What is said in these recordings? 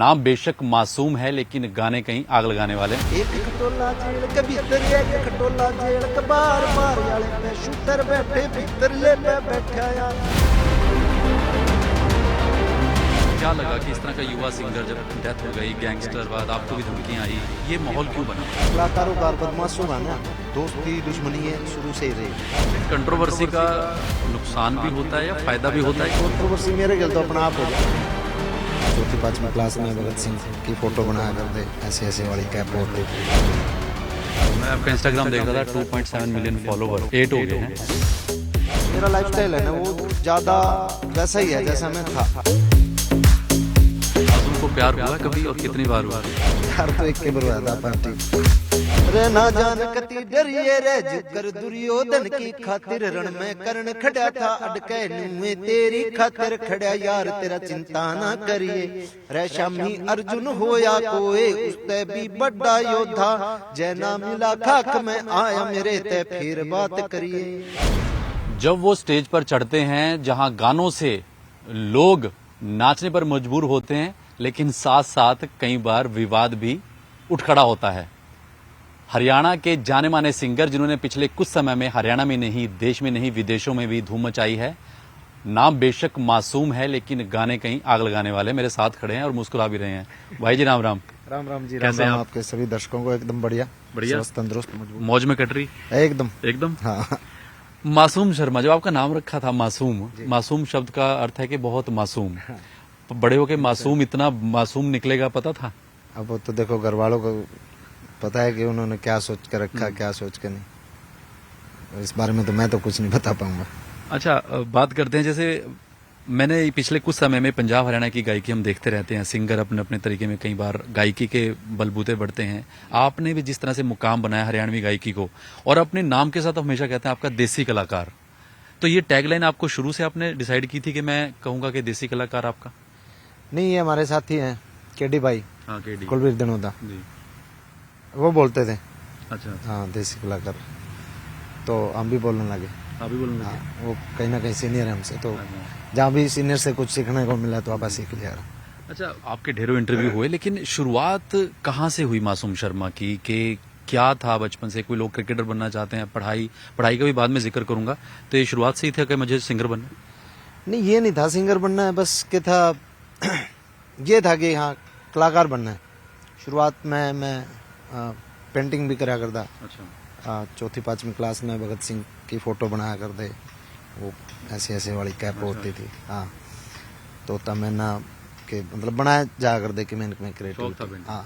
नाम बेशक मासूम है लेकिन गाने कहीं आग लगाने वाले। एक खटोला जेल के भीतर, एक खटोला जेल के बाहर, बाहर वाले पे शूटर बैठे भीतर ले पे बैठा यार। क्या लगा कि इस तरह का युवा सिंगर जब डेथ हो गई, गैंगस्टर बाद आपको भी धमकियां आई, ये माहौल क्यों बना? कलाकारों का बदमाशों का ना दोस्ती दुश्मनी है शुरू से ही रही। कंट्रोवर्सी का नुकसान भी होता है या फायदा भी होता है? कंट्रोवर्सी मेरे ख्याल तो अपना आप हो जाए। चौथी पांचवी क्लास में भगत सिंह की फोटो बनाया करते, ऐसे ऐसे वाली कैप होती थी। मैं आपका इंस्टाग्राम देख रहा था, 2.7 मिलियन फॉलोवर, 8 हो गए हैं। मेरा लाइफस्टाइल है ना वो ज्यादा वैसा ही है जैसा मैं था। तुमको प्यार हुआ कभी और कितनी बार हुआ? यार तो एक के बार हुआ था पार्टी। रे ना जान कती डरिए रे जुगर दुर्योधन की खातिर रण में कर्ण खड़ा था अटके नुए तेरी खातिर खड़ा यार तेरा चिंता ना करिए। रे शामी अर्जुन होया कोई उसते भी बड़ा योद्धा जैना मिला खाक में आया मेरे ते फिर बात करिए। जब वो स्टेज पर चढ़ते हैं जहां गानों से लोग नाचने पर मजबूर होते हैं, लेकिन साथ साथ कई बार विवाद भी उठ खड़ा होता है। हरियाणा के जाने माने सिंगर जिन्होंने पिछले कुछ समय में हरियाणा में नहीं, देश में नहीं, विदेशों में भी धूम मचाई है। नाम बेशक मासूम है लेकिन गाने कहीं आग लगाने वाले मेरे साथ खड़े हैं और मुस्कुरा भी रहे हैं। भाई जी राम राम। राम राम जी। कैसे राम आप? आपके सभी दर्शकों को एकदम बढ़िया बढ़िया, तंदुरुस्त मजबूत मौज में कट रही एकदम एकदम। हाँ। मासूम शर्मा, जब आपका नाम रखा था मासूम, मासूम शब्द का अर्थ है कि बहुत मासूम। बड़े होके मासूम इतना मासूम निकलेगा पता था? अब वो तो देखो घर वालों को पता है कि उन्होंने क्या सोच कर रखा, क्या सोच कर नहीं। इस बारे में तो मैं तो कुछ नहीं बता पाऊंगा। अच्छा, बात करते हैं, जैसे मैंने पिछले कुछ समय में पंजाब हरियाणा की गायकी हम देखते रहते हैं, सिंगर अपने अपने तरीके में कई बार गायकी के बलबूते बढ़ते हैं। आपने भी जिस तरह से मुकाम बनाया हरियाणवी गायकी को, और अपने नाम के साथ हमेशा कहते हैं आपका देसी कलाकार, तो ये टैगलाइन आपको शुरू से आपने डिसाइड की थी कि मैं कहूंगा कि देसी कलाकार आपका? नहीं, ये हमारे साथी हैं केडी भाई। हाँ, केडी कुलवीर दिनोदा जी। वो बोलते थे अच्छा, हाँ देसी कलाकार, तो हम भी बोलने लगे। अभी बोलूंगा। हाँ, वो कहीं ना कहीं सीनियर है हमसे, तो जहाँ भी सीनियर से कुछ सीखने को मिला तो आप सीख लिया। अच्छा, आपके ढेरों इंटरव्यू हुए, लेकिन शुरुआत कहाँ से हुई मासूम शर्मा की? कि क्या था बचपन से? कोई लोग क्रिकेटर बनना चाहते हैं, पढ़ाई का भी बाद में जिक्र करूंगा, तो ये शुरुआत से ही था कि मुझे सिंगर बनना? नहीं, ये नहीं था सिंगर बनना है, बस क्या था ये था कि हाँ कलाकार बनना है। शुरुआत में मैं पेंटिंग भी करा करता। अच्छा। चौथी पांचवी क्लास में भगत सिंह की फोटो बनाया करते, वो ऐसे ऐसे वाली कैप होती थी। हाँ, तो तमन्ना के मतलब बनाया जा करते कि मैं क्रिएटिव। हाँ,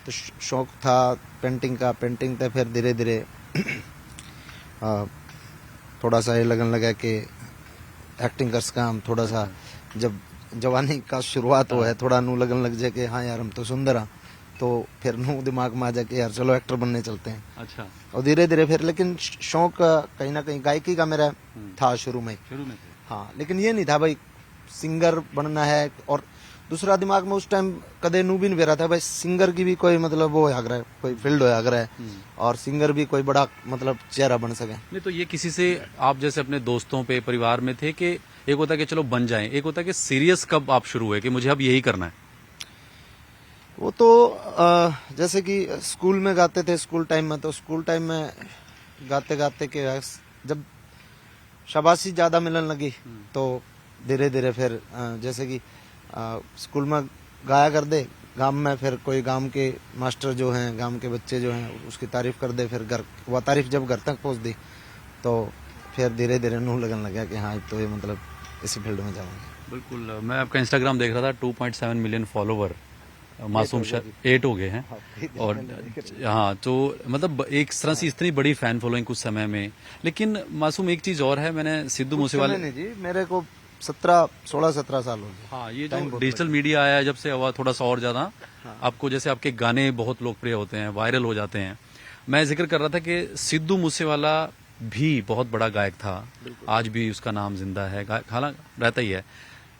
तो शौक था पेंटिंग का। पेंटिंग था, फिर धीरे धीरे थोड़ा सा ये लगन लगा कि एक्टिंग कर सका हम। थोड़ा सा जब जवानी का शुरुआत हो है, थोड़ा नू लगन लग जाए कि हाँ यार हम तो सुंदर हैं, तो फिर नू दिमाग में आ जाए कि यार चलो एक्टर बनने चलते हैं। अच्छा। और धीरे धीरे फिर, लेकिन शौक कहीं ना कहीं गायकी का मेरा था शुरू में। हाँ, लेकिन ये नहीं था भाई सिंगर बनना है। और दूसरा दिमाग में उस टाइम कदे नू भी नहीं बेरा था भाई सिंगर की भी कोई मतलब वो है, कोई फील्ड हो है, और सिंगर भी कोई बड़ा मतलब चेहरा बन सके। नहीं, तो ये किसी से आप जैसे अपने दोस्तों पे, परिवार में थे कि एक होता है कि चलो बन जाएं, एक होता है कि सीरियस कब आप शुरू हुए कि मुझे अब यही करना है? वो तो जैसे कि स्कूल में गाते थे, स्कूल टाइम में, तो स्कूल टाइम में गाते गाते के जब शाबाशी ज्यादा मिलने लगी तो धीरे धीरे फिर जैसे कि स्कूल में गाया कर दे, गांव में फिर कोई गांव के मास्टर जो हैं, गांव के बच्चे जो हैं उसकी तारीफ कर दे, फिर घर वह तारीफ जब घर तक पहुंच दी तो फिर धीरे धीरे नूह लगन लगा कि हाँ तो ये मतलब इसी फील्ड में जाऊंगे। बिल्कुल। मैं आपका इंस्टाग्राम देख रहा था, 2.7 मिलियन फॉलोवर, मासूम 8 हो गए हैं। और हाँ, तो मतलब एक तरह से इतनी बड़ी फैन फॉलोइंग कुछ समय में। लेकिन मासूम एक चीज और है, मैंने सिद्धू मूसेवाले, नहीं जी, मेरे को 16-17 साल हो गए। हाँ, ये जो डिजिटल मीडिया आया है जब से, हुआ थोड़ा सा और ज्यादा आपको, जैसे आपके गाने बहुत लोकप्रिय होते हैं, वायरल हो जाते हैं। मैं जिक्र कर रहा था कि सिद्धू मूसेवाला भी बहुत बड़ा गायक था, आज भी उसका नाम जिंदा है, हालांकि रहता ही है,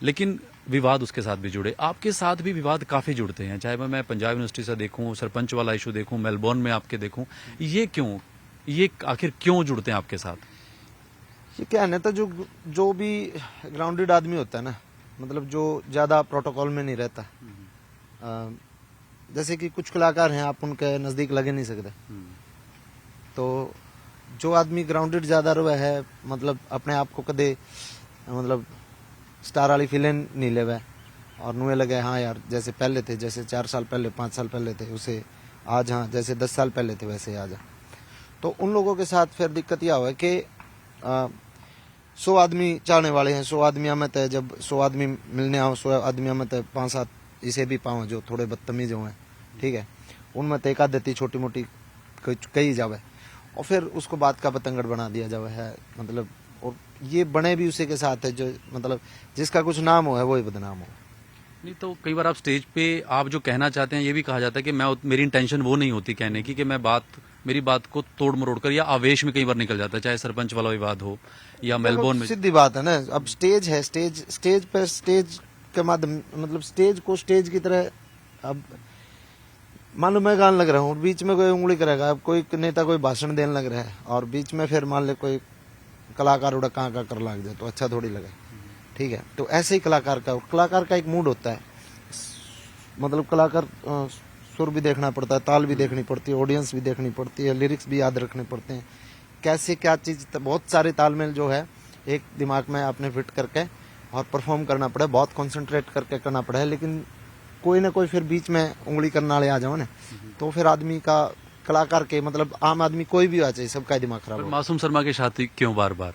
लेकिन विवाद उसके साथ भी जुड़े। आपके साथ भी विवाद काफी जुड़ते हैं, चाहे मैं पंजाब यूनिवर्सिटी से देखूं, सरपंच वाला इशू देखूं, मेलबोर्न में आपके देखूं। ये क्यों, ये आखिर क्यों जुड़ते हैं आपके साथ? ये क्या है ना, तो जो भी ग्राउंडेड आदमी होता है ना, मतलब जो ज्यादा प्रोटोकॉल में नहीं रहता, जैसे कि कुछ कलाकार हैं, आप उनके नजदीक लगे नहीं सकते। तो जो आदमी ग्राउंडेड ज्यादा रहा है, मतलब अपने आप को कदे मतलब स्टार वाली फीलिंग नहीं ले हुआ और नुए लगे हाँ यार जैसे पहले थे, जैसे 4 साल पहले 5 साल पहले थे उसे आज, हाँ जैसे 10 साल पहले थे वैसे आज। तो उन लोगों के साथ फिर दिक्कत यह हुआ कि 100 आदमी चाहने वाले हैं, 100 आदमी में तय, जब 100 आदमी मिलने आओ 100 आदमी में तय 5-7 इसे भी पाओ जो थोड़े बदतमीज हुए हैं, ठीक है, उनमें तय का देती छोटी मोटी कही जावे और फिर उसको बात का बतंगड़ बना दिया जावे है, मतलब। और ये बने भी उसी के साथ है जो मतलब जिसका कुछ नाम हो है वही बदनाम हो। नहीं तो कई बार आप स्टेज पे आप जो कहना चाहते हैं ये भी कहा जाता है कि मेरी इंटेंशन वो नहीं होती कहने की कि मेरी बात को तोड़ मरोड़ कर या आवेश में कई बार निकल जाता है, चाहे सरपंच वाला विवाद हो या मेलबोर्न में। सीधी बात है ना, अब स्टेज है, स्टेज पे स्टेज के माध्यम मतलब स्टेज को स्टेज की तरह, अब मान लो मैं गाने लग रहा हूँ, बीच में कोई उंगली करेगा, अब कोई नेता कोई भाषण देने लग रहा है और बीच में फिर मान ले कोई कलाकार उड़ा कहाँ का कर लग जाए तो अच्छा थोड़ी लगे, ठीक है। तो ऐसे ही कलाकार का एक मूड होता है, मतलब कलाकार सुर भी देखना पड़ता है, ताल भी देखनी पड़ती है, ऑडियंस भी देखनी पड़ती है, लिरिक्स भी याद रखने पड़ते हैं, कैसे क्या चीज, बहुत सारे तालमेल जो है एक दिमाग में आपने फिट करके और परफॉर्म करना पड़े, बहुत कंसंट्रेट करके करना पड़े। लेकिन कोई ना कोई फिर बीच में उंगली करने वाले आ जाओ ना, तो फिर आदमी का, कलाकार के मतलब आम आदमी कोई भी आ जाए, सबका दिमाग खराब हो। मासूम शर्मा के साथ ही क्यों बार बार?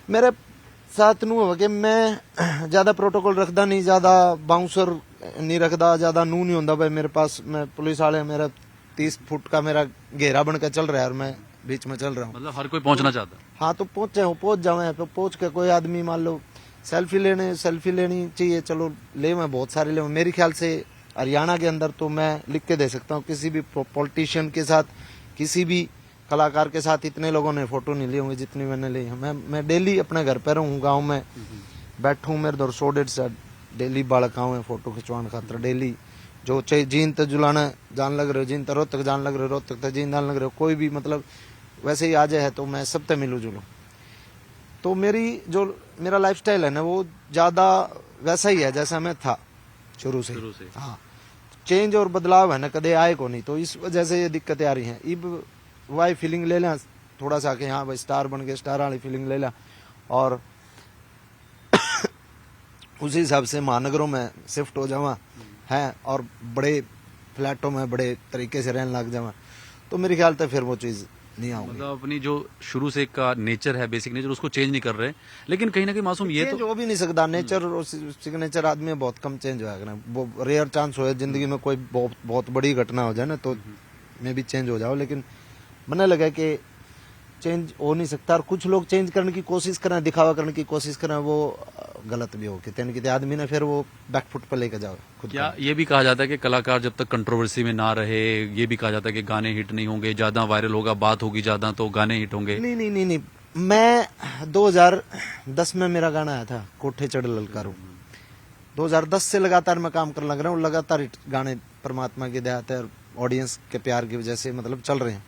मेरे साथ नू हो कि मैं ज्यादा प्रोटोकॉल रखदा नहीं, ज्यादा बाउंसर नहीं रखदा, ज्यादा नू नहीं होंदा भाई मेरे पास। मैं पुलिस वाले मेरा 30 फुट का मेरा घेरा बन के चल रहा है और मैं बीच में चल रहा हूँ। मतलब हर कोई पहुंचना चाहता है। हाँ तो पहुंच जाओ, पहुंच के कोई आदमी मान लो सेल्फी लेनी चाहिए, चलो ले, मैं बहुत सारे ले। मेरे ख्याल से हरियाणा के अंदर तो मैं लिख के दे सकता हूँ, किसी भी पॉलिटिशियन के साथ, किसी भी कलाकार के साथ इतने लोगों ने फोटो नहीं ली होंगे जितनी मैंने ली है। मैं डेली अपने घर पे रहूँ, गाँव में बैठूँ, मेरे दौर 100-150 डेली बालक आऊँ है फोटो खिंचवाने खातर। डेली जो चाहे जीन तक जुलाना जान लग रहे हो, जीन तक रोहतक जान लग रहे हो, रोहतक तक जीन जान लग रहे हो, कोई भी मतलब वैसे ही आ जाए है तो मैं सब तक मिलूँ जुलूँ। तो मेरा लाइफस्टाइल है ना वो ज्यादा वैसा ही है जैसा मैं था शुरू से। हाँ, चेंज और बदलाव है ना कदे आए को नहीं, तो इस वजह से ये दिक्कतें आ रही हैं। इब वाई फीलिंग ले लें थोड़ा सा कि हाँ भाई स्टार बन गए, स्टार वाली फीलिंग ले लें और उसी हिसाब से महानगरों में शिफ्ट हो जावा है और बड़े फ्लैटों में बड़े तरीके से रहने लग जावा, तो मेरे ख्याल से फिर वो चीज नहीं आऊंगी। मतलब अपनी जो शुरू से का नेचर है, बेसिक नेचर, उसको चेंज नहीं कर रहे। लेकिन कहीं ना कहीं मासूम ये तो हो भी नहीं सकता, नेचर और सिग्नेचर आदमी बहुत कम चेंज होगा। वो रेयर चांस हो जिंदगी में कोई बहुत बड़ी घटना हो जाए ना तो मैं भी चेंज हो जाओ, लेकिन मैंने लगा कि चेंज हो नहीं सकता। और कुछ लोग चेंज करने की कोशिश करें, दिखावा करने की कोशिश करें, वो गलत भी हो कितने आदमी ने फिर वो बैकफुट पर लेकर जाओ खुद। क्या ये भी कहा जाता है कि कलाकार जब तक कंट्रोवर्सी में ना रहे, ये भी कहा जाता है कि गाने हिट नहीं होंगे, ज्यादा वायरल होगा, बात होगी ज्यादा तो गाने हिट होंगे? नहीं, मैं 2010 में मेरा गाना आया था कोठे चढ़ ललकारू। 2010 से लगातार मैं काम करने लग रहा हूँ, लगातार गाने परमात्मा की दया है और ऑडियंस के प्यार की वजह से मतलब चल रहे हैं।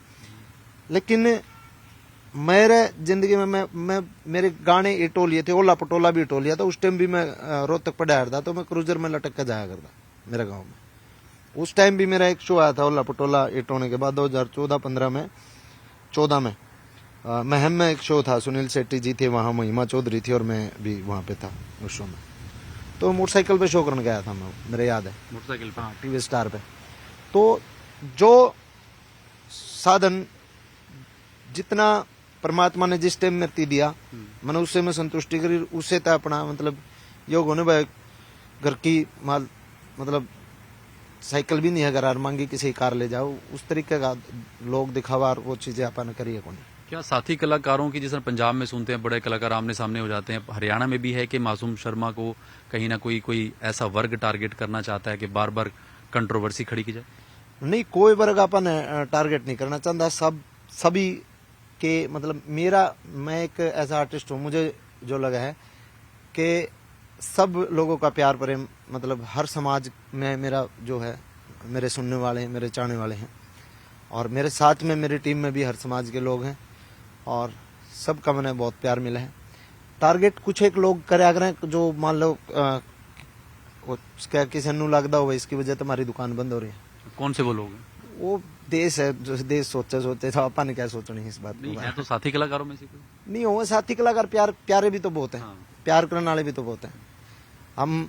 लेकिन मेरे जिंदगी में मैं मेरे गाने इटो लिए थे, ओला पटोला भी इटो लिया था। उस टाइम भी मैं रोहतक पढ़ा था तो मैं क्रूजर में लटक कर जाया करता मेरे गांव में। उस टाइम भी मेरा एक शो आया था ओला पटोला इटोने के बाद 2014-15 में 14 में महम में एक शो था, सुनील शेट्टी जी थे वहां, महिमा चौधरी थी और मैं भी वहां पे था उस शो में। तो मोटरसाइकिल पे शो करने गया था मैं, मेरे याद है, मोटरसाइकिल पे। हाँ, टीवी स्टार पे। तो जो साधन जितना परमात्मा ने जिस टाइम में दिया मैंने उससे मैं संतुष्टि करी, उससे तो अपना मतलब योग होने भाई घर की माल मतलब साइकिल भी नहीं है, अगर मांगी किसी कार ले जाओ, उस तरीके का लोग दिखावा और वो चीजें अपन करिए कौन। क्या साथी कलाकारों की, जैसे पंजाब में सुनते हैं बड़े कलाकार आमने सामने हो जाते हैं, हरियाणा में भी है कि मासूम शर्मा को कहीं ना कोई ऐसा वर्ग टारगेट करना चाहता है कि बार बार कंट्रोवर्सी खड़ी की जाए? नहीं, कोई वर्ग अपन टारगेट नहीं करना चाहता, सभी के मतलब मैं एक ऐसा आर्टिस्ट हूँ, मुझे जो लगा है कि सब लोगों का प्यार प्रेम मतलब हर समाज में मेरा जो है, मेरे सुनने वाले हैं, मेरे चाहने वाले हैं और मेरे साथ में मेरी टीम में भी हर समाज के लोग हैं और सबका मैंने बहुत प्यार मिला है। टारगेट कुछ एक लोग करे करें जो मान लो उसका किसी नु लगता हो इसकी वजह तो हमारी दुकान बंद हो रही है। कौन से वो लोग हैं? वो देश है, जो देश सोचे सोचे तो अपन ने क्या सोचनी इस बात नहीं को। है तो साथी कलाकारों में से कोई? नहीं हो साथी कलाकार प्यारे भी तो बहुत हैं, हाँ। प्यार करने वाले भी तो बहुत हैं। हम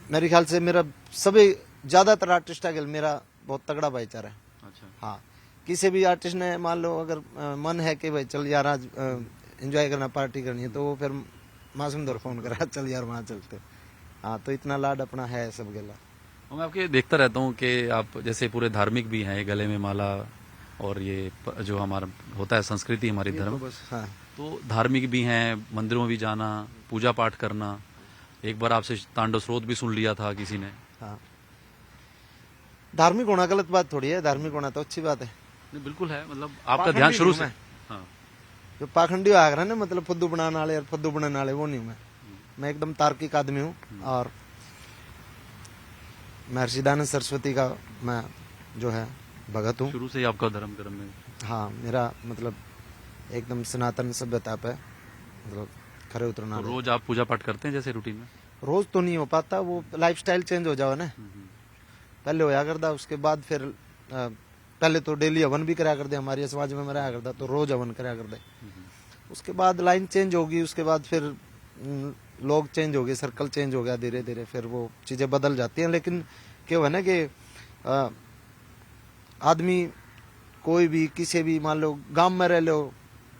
मेरे ख्याल से मेरा सभी ज्यादातर आर्टिस्ट है मेरा बहुत तगड़ा भाईचारा है। अच्छा। हाँ, किसी भी आर्टिस्ट ने मान लो अगर मन है कि भाई चल यार आज एंजॉय करना, पार्टी करनी है, तो वो फिर मासूम दौर फोन करा चल यार वहाँ चलते। हाँ, तो इतना लाड अपना है सब गेला। और मैं आपके देखता रहता हूँ कि आप जैसे पूरे धार्मिक भी हैं, गले में माला और ये जो हमारा होता है संस्कृति हमारी धर्म, बस हाँ, तो धार्मिक भी हैं, मंदिरों में भी जाना, पूजा पाठ करना। एक बार आपसे तांडव स्रोत भी सुन लिया था किसी ने। हाँ। धार्मिक होना गलत बात थोड़ी है, धार्मिक होना तो अच्छी बात है। नहीं बिल्कुल है, मतलब आपका पाखंडी ध्यान शुरू नहीं से। मैं। हाँ। जो पाखंडी आग रहा है ना, मतलब फुद्दू बनाने वाले और फुद्दू बनाने वाले, वो नहीं हूं मैं एकदम तार्किक आदमी हूँ। और महर्षि दयानंद सरस्वती का मैं जो है भगत हूँ। शुरू से ही आपका धर्म कर्म में। हाँ, मेरा मतलब एकदम सनातन सभ्यता पे मतलब खरे उतरना। तो रोज आप पूजा पाठ करते हैं जैसे रूटीन में? रोज तो नहीं हो पाता, वो लाइफस्टाइल चेंज हो जाओ ना। पहले होया करता, उसके बाद फिर पहले तो डेली हवन भी कराया करते, हमारे समाज में रहा करता तो रोज हवन कराया करते। उसके बाद लाइन चेंज होगी, उसके बाद फिर लोग चेंज हो गए, सर्कल चेंज हो गया, धीरे धीरे फिर वो चीजें बदल जाती हैं। लेकिन क्या है ना कि आदमी कोई भी किसी भी मान लो गांव में रह लो,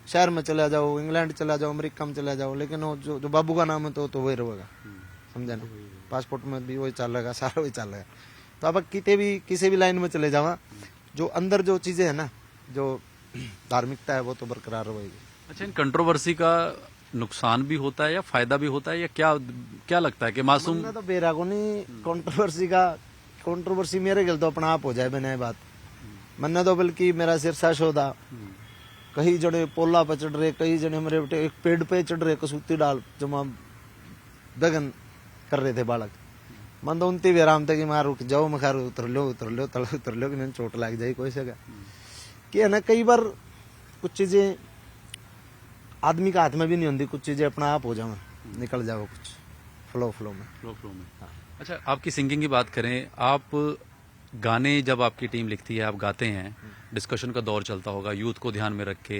शहर में चला जाओ, इंग्लैंड चला जाओ, अमेरिका में चला जाओ, लेकिन वो जो बाबू का नाम है तो वही रहेगा। समझा ना? पासपोर्ट में भी वही चलेगा, सारा वही चलेगा। तो अब किसी भी लाइन में चले जावा, जो अंदर जो चीजें है ना, जो धार्मिकता है वो तो बरकरार रहेगी। अच्छा, इन कंट्रोवर्सी का नुकसान भी होता है या फायदा भी होता है, या क्या क्या लगता है कि मासूम? मैं तो बेरा को नहीं कंट्रोवर्सी मेरे गल तो अपना आप हो जाए बिना बात। मन्ना तो बल्कि मेरा सिरसा शोधा, कई जने पोला पे चढ़ रहे, कई जने मेरे बेटे एक पेड़ पे चढ़ रहे, कसूती डाल जमा दगन कर रहे थे बालक। मन तो उनती भी आराम था कि मार रुक जाओ, मैं खैर उतर लो तल उतर लो कि मैंने चोट लग जाए कोई से कि है ना। कई बार कुछ चीजें आदमी का हाथ में भी नहीं होती, कुछ चीजें अपना आप हो जाओ, निकल जाओ कुछ फ्लो में। हाँ। अच्छा, आपकी सिंगिंग की बात करें, आप गाने जब आपकी टीम लिखती है, आप गाते हैं, डिस्कशन का दौर चलता होगा यूथ को ध्यान में रख के,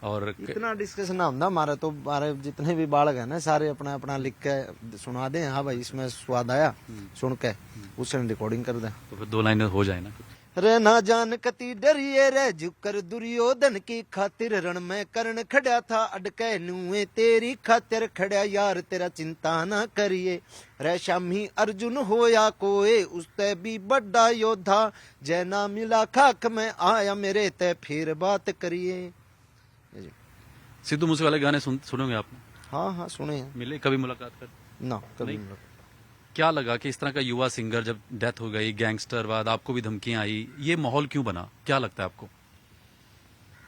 और इतना डिस्कशन ना होता हमारे तो, हमारे जितने भी बालक है ना सारे अपना अपना लिख के सुना दे, हाँ भाई इसमें स्वाद आया, सुन के उससे रिकॉर्डिंग कर दे, तो फिर 2 लाइनें हो जाए ना। रे ना जान कति डरिए रे झुकर दुर्योधन की खातिर रण में कर्ण खड़ा था अडके नुए तेरी खातिर खड़ा यार तेरा चिंता ना करिए रे शामी अर्जुन होया कोए उसते भी बड़ा योद्धा जय ना मिला खाक में आया मेरे ते फिर बात करिए। सिद्धू मूसे वाले गाने सुनोगे आपने? हाँ हाँ सुने हैं। मिले कभी मुलाकात कर? ना कभी नहीं। क्या लगा कि इस तरह का युवा सिंगर जब डेथ हो गई, गैंगस्टर बाद आपको भी धमकियां आई, ये माहौल क्यों बना, क्या लगता है आपको?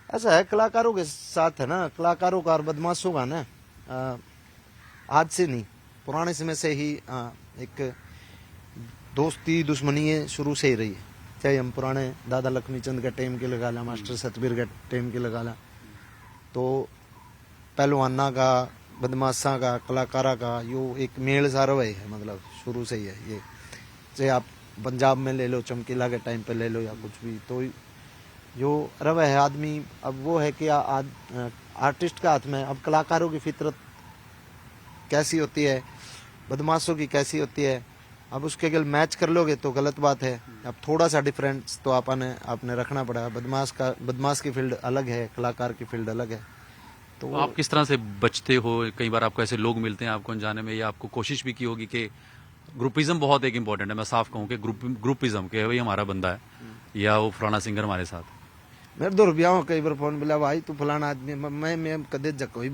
ऐसा है कलाकारों के साथ है ना, कलाकारों का और बदमाशों का ना आज से नहीं पुराने समय से ही एक दोस्ती दुश्मनी शुरू से ही रही है। चाहे हम पुराने दादा लक्ष्मी चंद का टाइम के लगा ला, मास्टर सतबीर का टाइम के लगा ला, तो पहलवाना का, बदमाशा का, कलाकारा का यो एक मेल सा रवै है, मतलब शुरू से ही है ये। चाहे आप पंजाब में ले लो, चमकीला के टाइम पे ले लो या कुछ भी, तो जो रवै है आदमी। अब वो है कि आर्टिस्ट का हाथ में, अब कलाकारों की फितरत कैसी होती है, बदमाशों की कैसी होती है, अब उसके गल मैच कर लोगे तो गलत बात है। अब थोड़ा सा डिफरेंस तो आपने रखना पड़ा। बदमाश की फील्ड अलग है, कलाकार की फील्ड अलग है। तो आप किस तरह से बचते हो? कई बार आपको ऐसे लोग मिलते हैं आपको अनजाने में, या आपको कोशिश भी की होगी कि ग्रुपिज्म बहुत एक इम्पोर्टेंट है, मैं साफ कहूँ कि ग्रुपिज्म के भाई हमारा बंदा है या वो फलाना सिंगर हमारे साथ। मेरे 2 रुपया हो कई बार फोन मिला, भाई तू फलाना आदमी, मैं कदे कोई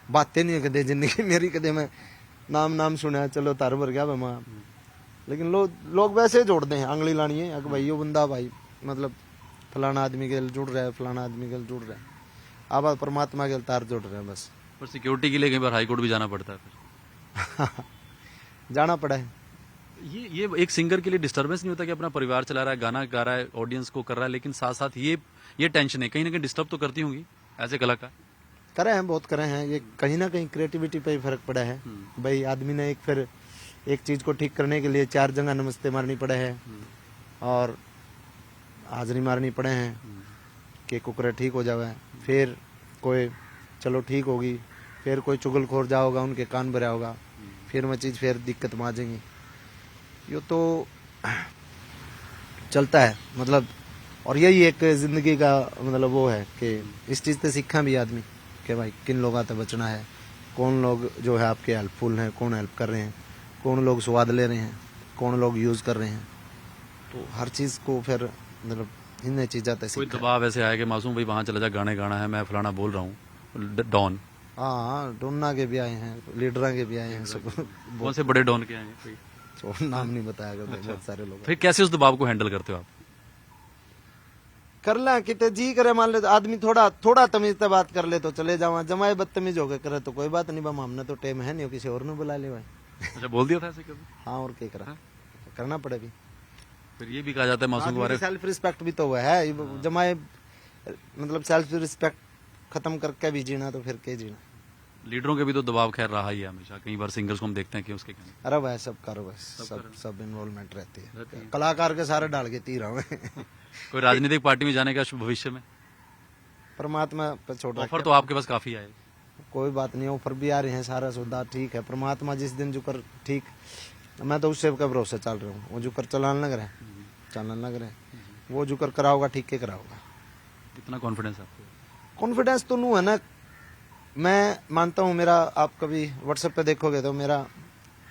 बातें नहीं कदे जिंदगी मेरी, कदे मैं नाम सुना चलो तार भर गया मैं। लेकिन लोग वैसे जोड़ते हैं, आंगली लानी है कि भाई यो बंदा भाई मतलब फलाना आदमी के जुड़ रहा है, फलाना आदमी के जुड़ रहा है, अब परमात्मा के तार जुड़ रहे हैं बस। पर सिक्योरिटी के लिए कई बार हाईकोर्ट भी जाना पड़ता है फिर। जाना पड़ा है। ये एक सिंगर के लिए डिस्टर्बेंस नहीं होता कि अपना परिवार चला रहा है, गाना गा रहा है, ऑडियंस को कर रहा है, लेकिन साथ साथ ये टेंशन है, कहीं ना कहीं डिस्टर्ब तो करती होंगी एज ए कलाकार? करे हैं, बहुत करे हैं। ये कहीं ना कहीं क्रिएटिविटी पे ही फर्क पड़ा है भाई। आदमी ने एक फिर एक चीज को ठीक करने के लिए 4 जगह नमस्ते मारनी पड़े है और हाजरी मारनी पड़े हैं कि कुकरे ठीक हो जावे। फिर कोई चलो ठीक होगी, फिर कोई चुगलखोर जाओगा, उनके कान भरा होगा, फिर वो चीज़ फिर दिक्कत में आ जाएंगी। ये तो चलता है मतलब, और यही एक जिंदगी का मतलब वो है कि इस चीज़ से सीखा भी आदमी कि भाई किन लोगों से बचना है, कौन लोग जो है आपके हेल्पफुल हैं, कौन हेल्प कर रहे हैं, कौन लोग स्वाद ले रहे हैं, कौन लोग यूज़ कर रहे हैं। तो हर चीज़ को फिर मतलब इन चीज़ों से कोई दबाव ऐसे आया कि मासूम भाई वहाँ चला जा, गाने गाना है, मैं फलाना बोल रहा हूँ, डॉन? हाँ, डोना के भी आए हैं, लीडरा के भी आए हैं, सब कौन से बड़े डॉन के आए हैं कोई? तो नाम नहीं बताया करते बहुत सारे लोग। फिर कैसे उस दबाव को हैंडल करते हो आप? कर ला कितने जी करे, मान ले तो आदमी थोड़ा तमीज से बात कर ले तो चले जावा, जमाए बदतमीज होकर करे तो कोई बात नहीं, बम हमने तो टाइम है नहीं, किसी और ने बुला ले भाई। अच्छा, बोल दिया था ऐसे कभी? हाँ, और क्या करा, करना पड़े भी। फिर ये भी कहा जाता है मासूम के बारे में, सेल्फ रिस्पेक्ट भी तो हुआ है, जमाए मतलब सेल्फ रिस्पेक्ट खत्म करके भी जीना तो फिर क्या जीना। लीडरों के भी तो दबाव खैर रहा ही है हमेशा, कई बार सिंगर्स को हम देखते हैं कि उसके कहने। अरे भाई सब करो भाई, सब इन्वॉल्वमेंट रहती है, कलाकार के सारे डाल के तीर रहा कोई राजनीतिक पार्टी में जाने का भविष्य में? परमात्मा पे छोड़ ऑफर तो आपके पास काफी आए। कोई बात नहीं, ऑफर भी आ रहे हैं, सारा सौदा ठीक है। परमात्मा जिस दिन जुकर ठीक, मैं तो उससे का भरोसा चल रहा हूँ, वो जुकर चलाने लग रहा है, चलने लग रहा है, वो जुकर कराओगा ठीक के कराओगा। इतना कॉन्फिडेंस आपको? कॉन्फिडेंस तो नहीं है ना, मैं मानता हूँ मेरा, आप कभी व्हाट्सएप पे देखोगे तो मेरा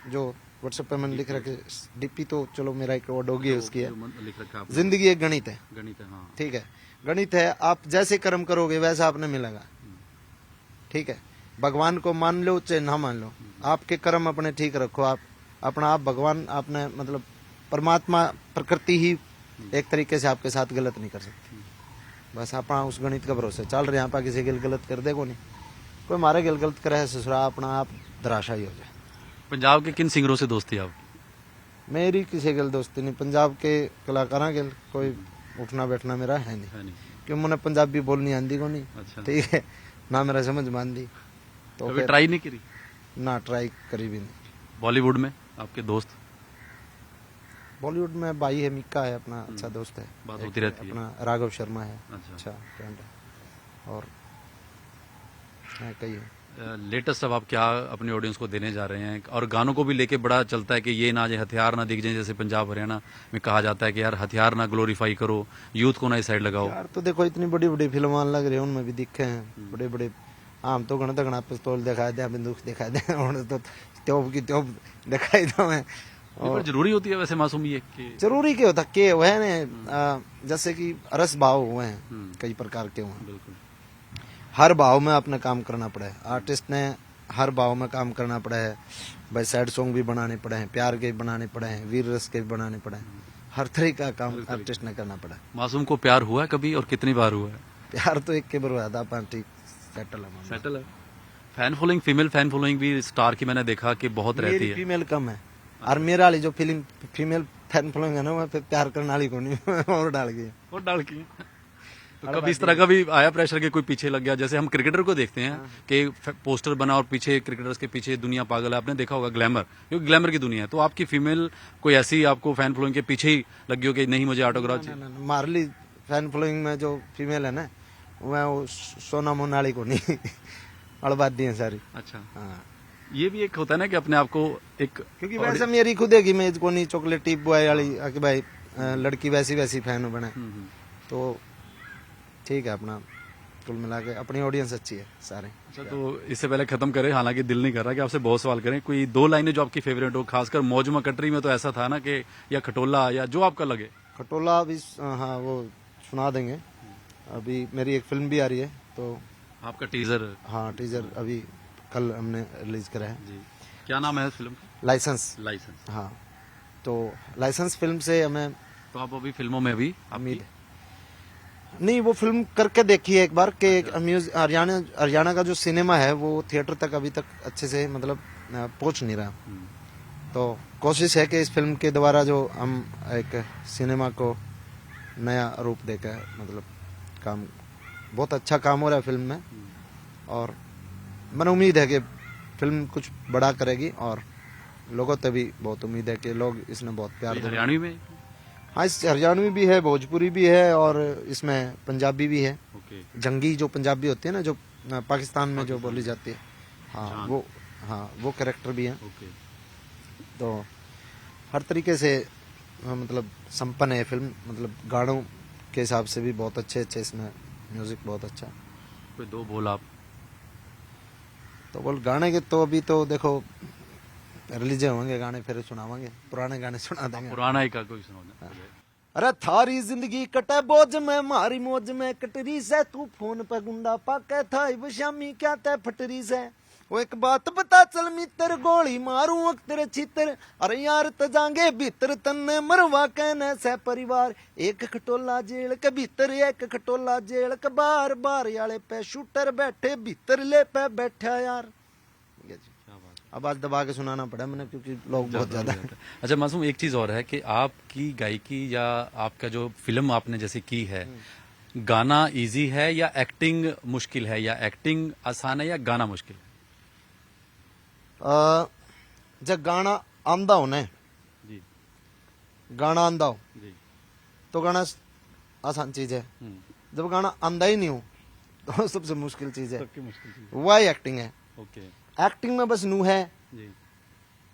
जो व्हाट्सएप पे मैंने लिख रखे डीपी, तो चलो मेरा एक वो डोगी है उसकी है, लिख रखा है जिंदगी एक गणित है। गणित है, हाँ ठीक है, गणित है, आप जैसे कर्म करोगे वैसा आपने मिलेगा। ठीक है, भगवान को मान लो चाहे ना मान लो, आपके कर्म अपने ठीक रखो, आप अपना आप भगवान आपने मतलब परमात्मा प्रकृति ही एक तरीके से आपके साथ गलत नहीं कर सकती। बस अपना उस गणित का भरोसा चल रहे हैं, आप किसी गिल गलत कर देगो नहीं, कोई मारे गिल गलत करे ससुरा अपना आप धराशायी हो जाए। पंजाब के किन सिंगरों से दोस्ती आपकी? मेरी किसी गिल दोस्ती नहीं, पंजाब के कलाकारों गिल कोई उठना बैठना मेरा है नहीं, क्यों मैंने पंजाबी बोलनी आंदी को नहीं। अच्छा। ठीक है ना, मेरा समझ मानदी तो कभी ट्राई नहीं करी? ना, ट्राई करी भी नहीं। बॉलीवुड में आपके दोस्त? बॉलीवुड में भाई है, मिक्का है अपना, अच्छा दोस्त है, बात होती रहती है। अपना राघव शर्मा है, अच्छा फ्रेंड है, और कई है। लेटेस्ट अब आप क्या अपने ऑडियंस को देने जा रहे हैं? और गानों को भी लेके बड़ा चलता है कि ये ना, हथियार ना दिख जाए, जैसे पंजाब हरियाणा में कहा जाता है कि यार हथियार ना ग्लोरीफाई करो, यूथ को ना इस साइड लगाओ। यार तो देखो इतनी बड़ी बड़ी फिल्म आने लग रही है, उनमें भी दिखे हैं बड़े बड़े, आम तो गण तगड़ा पिस्तौल दिखाई दे, बंदूक दिखाई दे, और तो त्योब की त्योब दिखाई दो मैं। और जरूरी होती है वैसे मासूम ये कि जरूरी क्या होता के वह ने, जैसे कि रस भाव हुए हैं, कई प्रकार के हुए हैं, बिल्कुल हर भाव में अपने काम करना पड़ा है, आर्टिस्ट ने हर भाव में काम करना पड़ा है भाई। सैड सॉन्ग भी बनाने पड़े हैं, प्यार के भी बनाने पड़े हैं, वीर रस के भी बनाने पड़े हैं, हर तरीके का काम आर्टिस्ट ने करना पड़ा है। मासूम को प्यार हुआ है कभी, और कितनी बार हुआ है? प्यार तो एक के बार हुआ था, अपन ठीक सेटल है। सेटल है। Fan following, female fan following भी स्टार की मैंने देखा कि बहुत रहती है। फीमेल कम है, और मेरा वाली जो फिल्म फीमेल फैन फॉलोइंग है ना, वहाँ पे प्यार करने वाली को नहीं और डाल गई, और डाल की। तो कभी इस तरह का भी आया प्रेशर के कोई पीछे लग गया? जैसे हम क्रिकेटर को देखते हैं कि पोस्टर बना और पीछे क्रिकेटर्स के पीछे दुनिया पागल है, आपने देखा होगा ग्लैमर, क्योंकि ग्लैमर की दुनिया है। तो आपकी फीमेल कोई ऐसी आपको फैन फॉलोइंग के पीछे ही लगी हो कि नहीं मुझे ऑटोग्राफ चाहिए? मारली फैन फॉलोइंग में जो फीमेल है ना, वह वो सोना मोनाली को नहीं अड़बाद दी है सारी। अच्छा, हाँ, ये भी एक होता है ना कि अपने आप को एक, क्योंकि वैसे मेरी खुद है कि मैं इसको नहीं चॉकलेट बॉय वाली कि भाई लड़की वैसी वैसी फैन बने, तो ठीक है, अपना कुल मिला के अपनी ऑडियंस अच्छी है सारे। अच्छा, तो इससे पहले खत्म करें, हालांकि दिल नहीं कर रहा कि आपसे बहुत सवाल करें, कोई 2 लाइनें जो आपकी फेवरेट हो, खासकर मौज में कटरी में तो ऐसा था ना कि, या खटोला, या जो आपका लगे। खटोला भी हाँ वो सुना देंगे, अभी मेरी एक फिल्म भी आ रही है, तो आपका टीजर? हाँ, टीजर अभी कल हमने रिलीज करा है जी। क्या नाम है फिल्म का? लाइसेंस। लाइसेंस। हाँ, तो लाइसेंस फिल्म से हमें, तो आप अभी फिल्मों में भी उम्मीद है नहीं, वो फिल्म करके देखी है एक बार कि हरियाणा का जो सिनेमा है वो थिएटर तक अभी तक अच्छे से मतलब पहुंच नहीं रहा, तो कोशिश है कि इस फिल्म के द्वारा जो हम एक सिनेमा को नया रूप देकर मतलब काम, बहुत अच्छा काम हो रहा है फिल्म में, और मैंने उम्मीद है कि फिल्म कुछ बड़ा करेगी और लोगों से भी बहुत उम्मीद है कि लोग इसने बहुत प्यार देंगे। हरियाणवी में? हाँ, इस हरियाणवी भी है, भोजपुरी भी है और इसमें पंजाबी भी है। ओके। जंगी जो पंजाबी होती है ना, जो पाकिस्तान में जो बोली जाती है, जान। हाँ वो कैरेक्टर भी है। ओके। तो हर तरीके से मतलब संपन्न है फिल्म, मतलब गानों के हिसाब से भी बहुत अच्छे अच्छे इसमें म्यूजिक बहुत अच्छा है। कोई दो बोल आप। तो बोल गाने के तो अभी तो देखो रिलीज होंगे गाने, फिर सुनावांगे, पुराने गाने सुना देंगे। पुराना ही का कोई सुनो ना। अरे थारी जिंदगी कटे बोझ में, मारी मौज में कटरी से, तू फोन पे गुंडा पाके था शामी क्या तय फटरी से। वो एक बात बता चल मित्र, गोली मारू अख्तर छितर, अरे यार तजांगे भीतर तन्ने मरवा कहने से परिवार। एक खटोला जेल के भीतर, एक खटोला जेल के बार, बार याले पे शूटर बैठे भीतर ले पे बैठा यार। आवाज दबा के सुनाना पड़ा मैंने क्योंकि लोग बहुत ज्यादा है। अच्छा मासूम, एक चीज और है कि आपकी गायकी या आपका जो फिल्म आपने जैसे की है, गाना इजी है या एक्टिंग मुश्किल है, या एक्टिंग आसान है या गाना मुश्किल है? जब गाना आंदा हो ना, जी गाना आंदा हो जी। तो गाना आसान चीज है, जब गाना आंदा ही नहीं हो तो सबसे मुश्किल चीज है, सबकी मुश्किल चीज। वही एक्टिंग है। ओके एक्टिंग में बस नू है जी।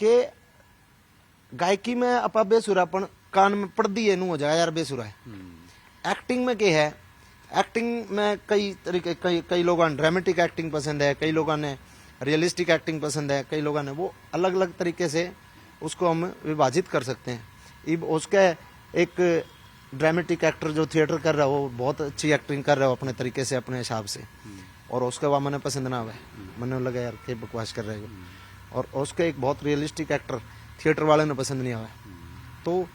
कि गायकी में अपा बेसुरापन कान में पड़ दिए नू हो जाए यार बेसुरा है। एक्टिंग में क्या है, एक्टिंग में कई तरीके, कई लोगों ने ड्रामेटिक एक्टिंग पसंद है, कई लोगों ने रियलिस्टिक एक्टिंग पसंद है, कई लोगों ने, वो अलग अलग तरीके से उसको हम विभाजित कर सकते हैं। अब उसका एक ड्रामेटिक एक्टर जो थिएटर कर रहा है वो बहुत अच्छी एक्टिंग कर रहा है अपने तरीके से, अपने हिसाब से, और उसके बाद मैंने पसंद ना हुआ, मैंने लगा यार क्या बकवास कर रहे हो। और उसके एक बहुत रियलिस्टिक एक्टर थिएटर वाले ने पसंद नहीं आया। तो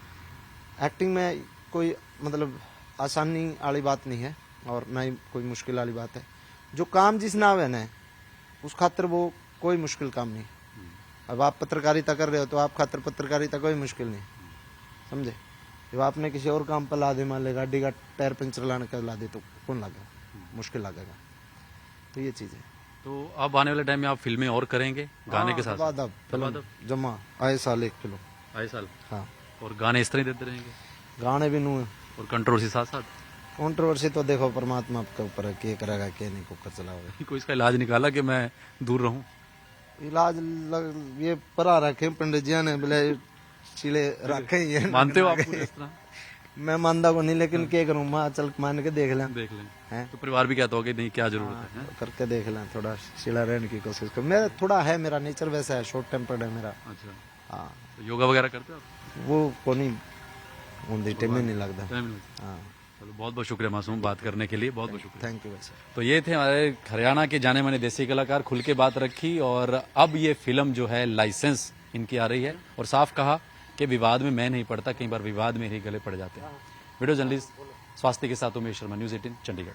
एक्टिंग में कोई मतलब आसानी वाली बात नहीं है और ना ही कोई मुश्किल वाली बात है। जो काम जिस ना आवे ना उस खातिर वो कोई मुश्किल काम नहीं। अब आप पत्रकारिता कर रहे हो तो आप खातिर पत्रकारिता कोई मुश्किल नहीं, समझे। जब आपने किसी और काम पर ला दे, मान ले गाड़ी का टायर पंचर लाने का ला दे, तो कौन लगेगा, मुश्किल लगेगा। तो ये चीज है। तो अब आने वाले टाइम में आप फिल्में और करेंगे गाने के साथ? तबादब फिल्म जमा आए साल एक किलो। आए साल? हाँ, और गाने इस तरह ही देते रहेंगे गाने भी नू है और कंट्रोवर्सी साथ साथ? कंट्रोवर्सी तो देखो परमात्मा के ऊपर है, क्या करेगा क्या नहीं कुकर चलाओगे। कोई इसका इलाज निकाला कि मैं दूर रहूं? इलाज ये परा रखे पंडित जी ने बोले चिले रखे ही है। मानते हो आप पूरी इस तरह? मैं मानता को नहीं, लेकिन क्या करूँ, मैं चल मान के देख लें, देख लें हैं? तो परिवार भी कहता होगा कि नहीं क्या जरूरत है? करके देख लें, थोड़ा चिला रहने की कोशिश कर। मेरा थोड़ा है, मेरा नेचर वैसा है, शॉर्ट टेम्पर्ड है मेरा। अच्छा, हाँ, तो योगा वगैरह करते हो आप? वो को नहीं उनकी टाइम नहीं लगता। टाइम नहीं लगता। हाँ, चलो बहुत बहुत शुक्रिया मासूम, बात करने के लिए बहुत बहुत शुक्रिया। थैंक यू वैसे। तो ये थे हमारे हरियाणा के जाने माने देसी कलाकार, खुल के बात रखी। और अब ये फिल्म जो है लाइसेंस इनकी आ रही है, और साफ कहा कि विवाद में मैं नहीं पड़ता, कई बार विवाद में ही गले पड़ जाते हैं। वीडियो जर्नलिस्ट स्वास्थ्य के साथ उमेश शर्मा, न्यूज़ 18 चंडीगढ़।